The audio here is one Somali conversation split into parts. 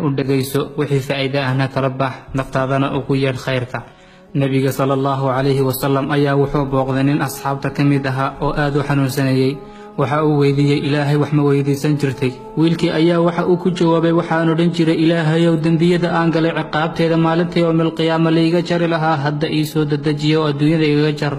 udhagayso wixii faa'iido ahna kala bax naftaadana ugu yeedh khayrka. Nabiga sallallahu alayhi wasallam ayaa wuxuu booqday nin asxaabta ka mid ahaa oo aad u xanuunsanayay. waxa uu weydiiyey ilaahay wax ma weydiisan jirtay. wiilkii ayaa waxa uu ku jawaabay waxaan odhan jiray ilaahayow dembiyada aan galay ciqaabteeda maalinta yawmil qiyaama layga jari lahaa hadda ii soo dedejiya oo adduunyada igaga jar.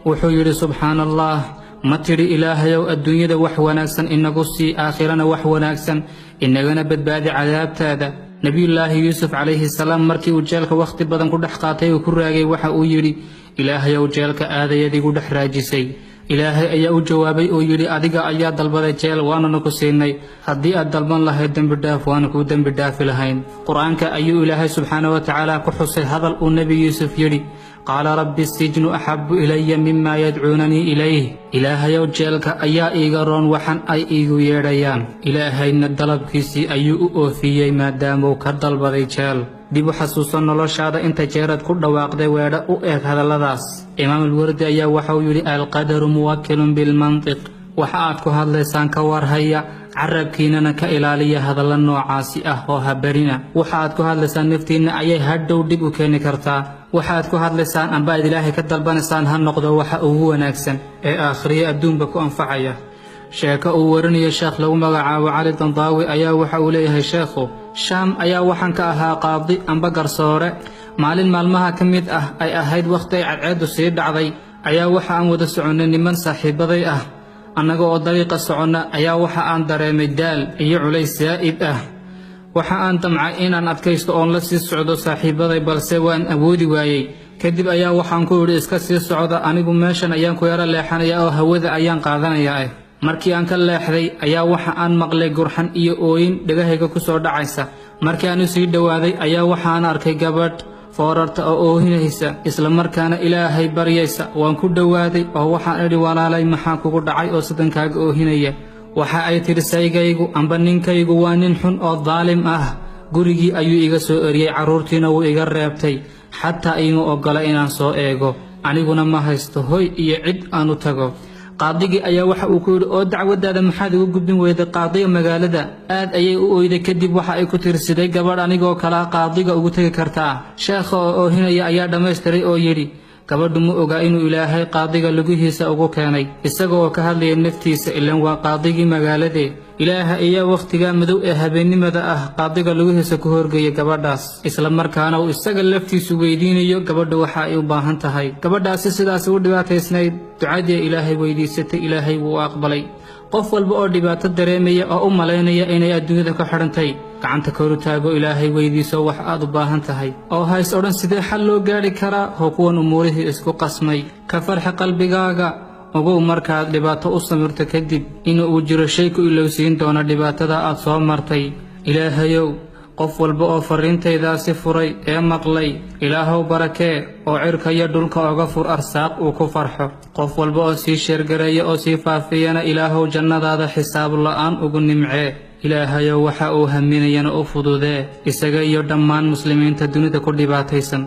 wuxuu yidhi subxaanallah, ma tidhi ilaahayow adduunyada wax wanaagsan inagu sii aakhirana wax wanaagsan inagana badbaadi cadaabtaada. nabiyullaahi yuusuf calayhi salaam markii uu jeelka wakhti badan ku dhex qaatay uu ku raagay waxa uu yidhi ilaahayow jeelka aadayadiigu dhex raajisay. ilaahay ayaa u jawaabay oo yidhi adiga ayaa dalbaday jeel waanana ku siinay, haddii aad dalban lahayd dembi dhaaf waana kuu dembi dhaafi lahayn. qur-aanka ayuu ilaahay subxaana wa tacaala ku xusay hadal uu nebi yuusuf yidhi qaala rabbi sijnu axabu ilaya mima yadcuunanii ilayh. ilaahayow jeelka ayaa iiga roon waxan ay iigu yeedhayaan. ilaahayna dalabkiisii ayuu u oofiyey maadaamuu ka dalbaday jeel. dib u xasuuso noloshaada inta jeeraad ku dhawaaqday weedha u eeg hadalladaas. imaam alwardi ayaa waxauu yidhi alqadaru muwakilun bilmantiq, waxa aad ku hadlaysaan ka warhaya, carabkiinana ka ilaaliya hadalla noocaasi ah oo habarina. waxa aad ku hadlaysaan naftiinna ayay hadhow dhib u keeni kartaa. waxa aad ku hadlaysaan amba aad ilaahay ka dalbanaysaan ha noqdo waxa ugu wanaagsan ee aakhiriya adduunba ku anfacaya. sheeko uu warinayo sheekh lagu magacaabo cali dandaawi ayaa waxa uu leeyahay sheekhu shaam ayaa waxaan ka ahaa qaadi amba garsoore. maalin maalmaha ka mid ah ay ahayd wakhti ay cadceeddu sii dhacday ayaa waxa aan wada soconnay niman saaxiibaday ah. annaga oo dariiqa soconna ayaa waxa aan dareemay daal iyo culays saa'id ah. waxa aan damcay inaan adkaysto oon la sii socdo saaxiibaday balse waan awoodi waayey. kadib ayaa waxaan ku yidhi iska sii socda, anigu meeshan ayaan ku yaro leexanaya oo hawada ayaan qaadanayaa. markii aan ka leexday ayaa waxa aan maqlay gurxan iyo ooyin dhegahayga ku soo dhacaysa. markii aan u sii dhowaaday ayaa waxaan arkay gabadh foorarta oo oohinaysa isla markaana ilaahay baryaysa. waan ku dhowaaday oo waxaan idhi walaalay maxaa kugu dhacay oo sidankaaga oohinaya? waxa ay tidhi saygaygu amba ninkaygu waa nin xun oo daalim ah. gurigii ayuu iga soo eriyey, carruurtiina wuu iga reebtay, xataa iima oggola inaan soo eego. aniguna ma haysto hoy iyo cid aan u tago. qaadigii ayaa waxa uu ku yidhi oo dacwadaada maxaad ugu gudbin weyday qaadiga magaalada? aad ayay u oyday. kadib waxa ay ku tirsiday gabadh anigoo kalaa qaadiga ugu tegi kartaa. sheekha oo oohinaya ayaa dhammaystiray oo yidhi gabadhu ma ogaa inuu ilaahay qaadiga lugihiisa ugu keenay isaga oo ka hadlaya naftiisa, ilaan waa qaadigii magaaladee. ilaaha ayaa wakhtigaa madow ee habeennimada ah qaadiga lugihiisa ku horgeeyay gabadhaas, isla markaana uu isaga laftiisu weydiinayo gabadha waxa ay u baahan tahay. gabadhaasi sidaas ugu dhibaataysnayd ducadii ilaahay weydiisatay ilaahay wuu aqbalay. qof walba oo dhibaato dareemaya oo u malaynaya inay adduunyada ku xidhantay gacanta koru taago, ilaahay weydiiso wax aad u baahan tahay oo hays odhan sidee xal loo gaadhi karaa oo kuwan umuurihii isku qasmay. ka farxi qalbigaaga, ogow markaad dhibaato u samirto kadib inuu jiro shay ku ilowsiin doona dhibaatada aad soo martay. ilaahayow qof walba oo farriintaydaasi furay ee maqlay ilaahow barakee oo cirka iyo dhulka oga fur arsaaq uu ku farxo. qof walba oo sii sheergareeya oo sii faafiyana ilaahow jannadaada xisaab la'aan ugu nimcee. ilaahayow waxa uu haminayana u fududee isaga iyo dhammaan muslimiinta dunida ku dhibaataysan.